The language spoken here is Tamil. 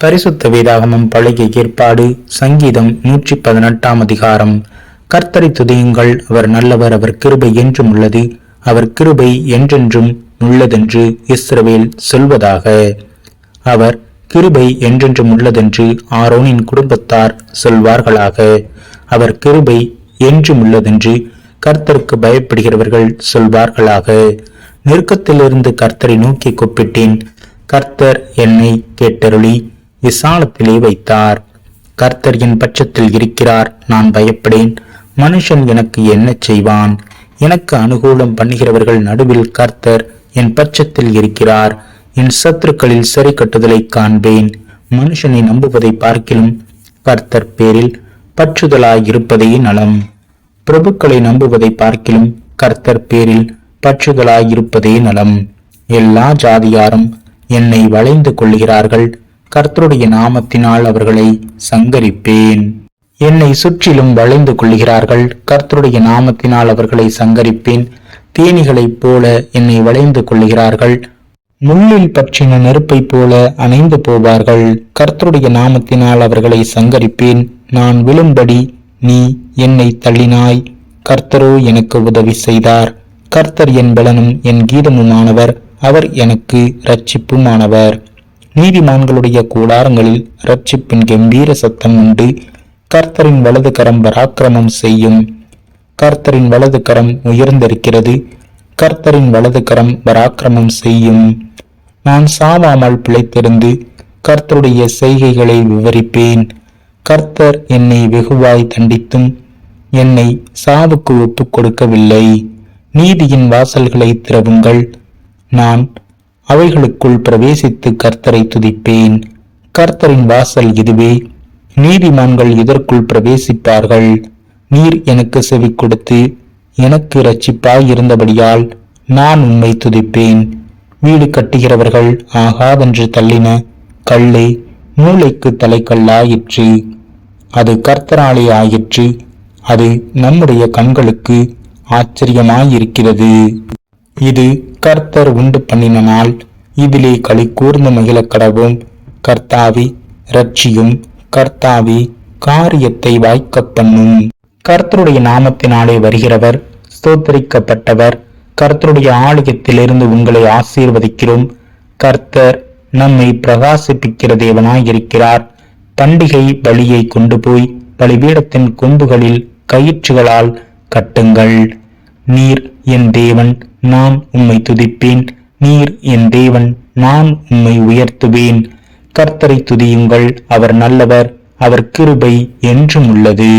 பரிசுத்த வேதாகமம் பழைய ஏற்பாடு சங்கீதம் 118 அதிகாரம். கர்த்தரை துதியுங்கள், அவர் நல்லவர், அவர் கிருபை என்றும் உள்ளது, அவர் கிருபை என்றென்றும் உள்ளதென்று இஸ்ரவேல் சொல்வதாக. அவர் கிருபை என்றென்றும் உள்ளதென்று ஆரோனின் குடும்பத்தார் சொல்வார்களாக. அவர் கிருபை என்றும் உள்ளதென்று கர்த்தருக்கு பயப்படுகிறவர்கள் சொல்வார்களாக. நெருக்கத்திலிருந்து கர்த்தரை நோக்கி கூப்பிட்டேன், கர்த்தர் என்னை கேட்டருளி விசாலத்திலே வைத்தார். கர்த்தர் என் பட்சத்தில் இருக்கிறார், நான் பயப்படேன். மனுஷன் எனக்கு என்ன செய்வான்? எனக்கு அனுகூலம் பண்ணுகிறவர்கள் நடுவில் கர்த்தர் என் பட்சத்தில் இருக்கிறார். என் சத்துருக்களில் சரி கட்டுதலை காண்பேன். மனுஷனை நம்புவதை பார்க்கிலும் கர்த்தர் பேரில் பற்றுதலாயிருப்பதே நலம். பிரபுக்களை நம்புவதை பார்க்கிலும் கர்த்தர் பேரில் பற்றுதலாயிருப்பதே நலம். எல்லா ஜாதியாரும் என்னை வளைந்து கொள்ளுகிறார்கள், கர்த்தருடைய நாமத்தினால் அவர்களை சங்கரிப்பேன். என்னை சுற்றிலும் வளைந்து கொள்ளுகிறார்கள், கர்த்தருடைய நாமத்தினால் அவர்களை சங்கரிப்பேன். தேனீகளைப் போல என்னை வளைந்து கொள்ளுகிறார்கள், முள்ளில் பற்றின நெருப்பை போல அணைந்து போவார்கள். கர்த்தருடைய நாமத்தினால் அவர்களை சங்கரிப்பேன். நான் விழும்படி நீ என்னை தள்ளினாய், கர்த்தரோ எனக்கு உதவி செய்தார். கர்த்தர் என் பலனும் என் கீதமுமானவர், அவர் எனக்கு இரட்சிப்புமானவர். நீதிமான்களுடைய கூடாரங்களில் இரட்சிப்பின் கம்பீர சத்தம் உண்டு. கர்த்தரின் வலது கரம் பராக்கிரமம் செய்யும். கர்த்தரின் வலது கரம் உயர்ந்திருக்கிறது, கர்த்தரின் வலது கரம் பராக்கிரமம் செய்யும். நான் சாவாமல் பிழைத்திருந்து கர்த்தருடைய செய்கைகளை விவரிப்பேன். கர்த்தர் என்னை வெகுவாய் தண்டித்தும் என்னை சாவுக்கு ஒப்புக் கொடுக்கவில்லை. நீதியின் வாசல்களை திறவுங்கள், நான் அவைகளுக்குள் பிரவேசித்து கர்த்தரை துதிப்பேன். கர்த்தரின் வாசல் இதுவே, நீதிமான்கள் இதற்குள் பிரவேசிப்பார்கள். நீர் எனக்கு செவி கொடுத்து எனக்கு இரட்சிப்பாய் இருந்தபடியால் நான் உம்மை துதிப்பேன். வீடு கட்டுகிறவர்கள் ஆகாதென்று தள்ளின கல்லே மூளைக்கு தலைக்கல்லாயிற்று. அது கர்த்தராலே ஆயிற்று, அது நம்முடைய கண்களுக்கு ஆச்சரியமாயிருக்கிறது. இது கர்த்தர் உண்டு பண்ணின நாள், இதிலே களி கூர்ந்து மகிழ கடவோம். கர்த்தாவே இரட்சியும், கர்த்தாவே காரியத்தை வாய்க்க பண்ணும். கர்த்தருடைய நாமத்தினாலே வருகிறவர் ஸ்தோத்தரிக்கப்பட்டவர். கர்த்தருடைய ஆலயத்திலிருந்து உங்களை ஆசீர்வதிக்கிறோம். கர்த்தர் நம்மை பிரகாசிப்பிக்கிற தேவனாயிருக்கிறார். பண்டிகை பலியை கொண்டு போய் பலிபீடத்தின் கொம்புகளில் கயிற்றுகளால் கட்டுங்கள். நீர் என் தேவன், நான் உம்மை துதிப்பேன். நீர் என் தேவன், நான் உம்மை உயர்த்துவேன். கர்த்தரை துதியுங்கள், அவர் நல்லவர், அவர் கிருபை என்றும் உள்ளது.